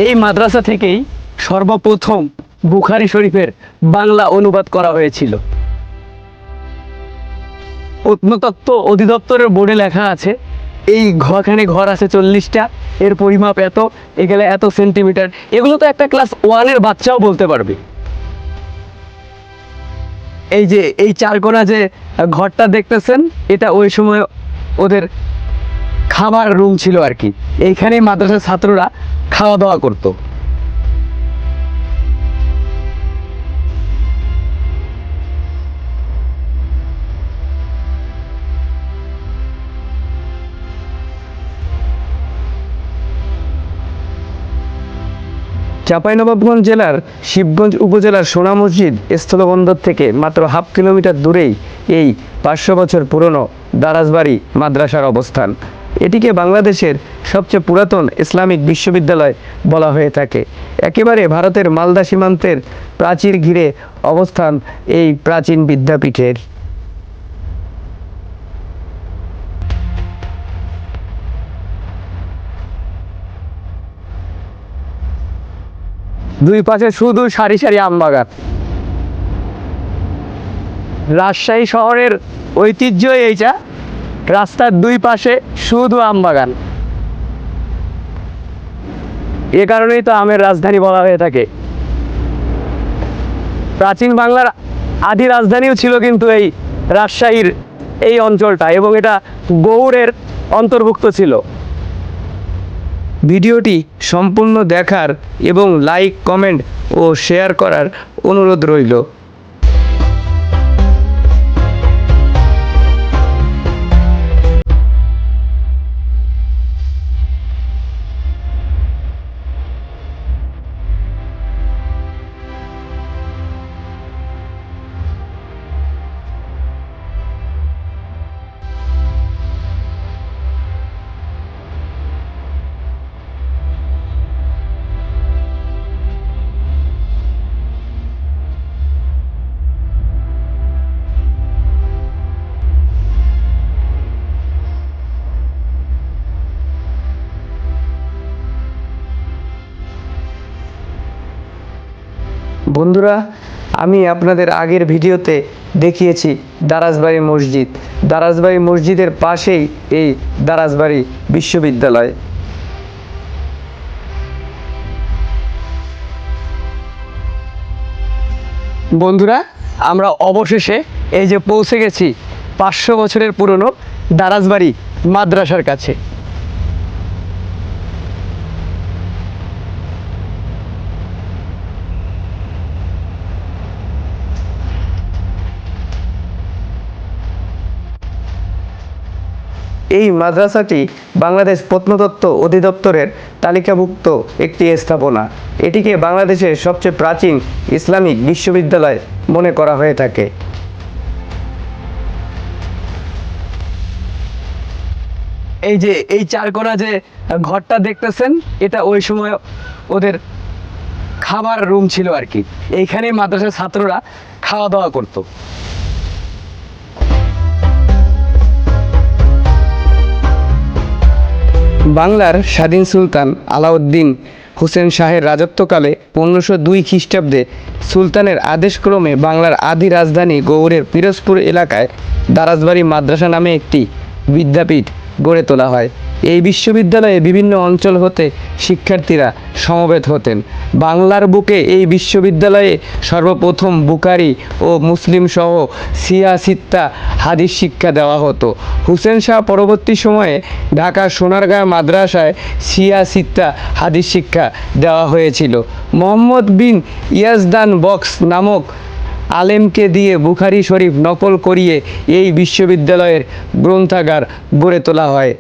এই মাদ্রাসা থেকেই সর্বপ্রথম বুখারী শরীফের বাংলা অনুবাদ করা হয়েছিল। প্রত্নতত্ত্ব অধিদপ্তরের বোর্ডে লেখা আছে এই ঘরখানে ঘর আছে 40টা, এর পরিমাপ এত, এগুলো এত সেন্টিমিটার। এগুলো তো একটা ক্লাস 1-এর বাচ্চাও বলতে পারবে। এই যে এই চারকোনা যে ঘরটা দেখতেছেন, এটা ওই সময় ওদের খাবার রুম ছিল আর কি। এইখানেই মাদ্রাসার ছাত্ররা খাওয়া দাওয়া করতো। চাঁপাইনবাবগঞ্জ জেলার শিবগঞ্জ উপজেলার সোনা মসজিদ স্থলবন্দর থেকে মাত্র হাফ কিলোমিটার দূরেই এই 500 বছর পুরনো দারাজবাড়ি মাদ্রাসার অবস্থান। এটিকে বাংলাদেশের সবচেয়ে পুরাতন ইসলামিক বিশ্ববিদ্যালয় বলা হয়ে থাকে। একেবারে ভারতের মালদা সীমান্তের প্রাচীর ঘিরে অবস্থান এই প্রাচীন বিদ্যাপীঠের। দুই পাশে শুধু সারি সারি আম বাগান। রাজশাহী শহরের ঐতিহ্য এইটা, রাস্তার দুই পাশে শুধু আম বাগান। এ কারণেই তো আমের রাজধানী বলা হয়ে থাকে। প্রাচীন বাংলার আদি রাজধানীও ছিল কিন্তু এই রাজশাহীর এই অঞ্চলটা, এবং এটা গৌড়ের অন্তর্ভুক্ত ছিল। ভিডিওটি সম্পূর্ণ দেখার এবং লাইক, কমেন্ট ও শেয়ার করার অনুরোধ রইল। বন্ধুরা, আমি আপনাদের আগের ভিডিওতে দেখিয়েছি দারাজবাড়ি মসজিদ। দারাজবাড়ি মসজিদের পাশেই এই দারাজবাড়ি বিশ্ববিদ্যালয়। বন্ধুরা, আমরা অবশেষে এই যে পৌঁছে গেছি 500 বছরের পুরনো দারাজবাড়ি মাদ্রাসার কাছে। এই মাদ্রাসাটি বাংলাদেশ প্রত্নতত্ত্ব অধিদপ্তরের তালিকাভুক্ত একটি স্থাপনা। এটিকে বাংলাদেশের সবচেয়ে প্রাচীন ইসলামিক বিশ্ববিদ্যালয় মনে করা হয়ে থাকে। এই যে এই চারকোনা যে ঘরটা দেখতেছেন, এটা ওই সময় ওদের খাবার রুম ছিল আর কি। এইখানে মাদ্রাসার ছাত্ররা খাওয়া দাওয়া করতো। বাংলার স্বাধীন সুলতান আলাউদ্দিন হোসেন শাহের রাজত্বকালে 1502 খ্রিস্টাব্দে সুলতানের আদেশক্রমে বাংলার আদি রাজধানী গৌড়ের পিরোজপুর এলাকায় দারাজবাড়ি মাদ্রাসা নামে একটি বিদ্যাপীঠ গড়ে তোলা হয়। এই বিশ্ববিদ্যালয়ে বিভিন্ন অঞ্চল হতে শিক্ষার্থীরা সমবেত হতেন। বাংলার বুকে এই বিশ্ববিদ্যালয়ে সর্বপ্রথম বুখারী ও মুসলিম সহ সিয়াসিত্তা হাদিস শিক্ষা দেওয়া হতো। হুসেন শাহ পরবর্তী সময়ে ঢাকার সোনারগাঁ মাদ্রাসায় সিয়াসিত্তা হাদিস শিক্ষা দেওয়া হয়েছিল। মোহাম্মদ বিন ইয়াজদান বক্স নামক আলেমকে দিয়ে বুখারী শরীফ নকল করিয়ে এই বিশ্ববিদ্যালয়ের গ্রন্থাগার গড়ে তোলা হয়।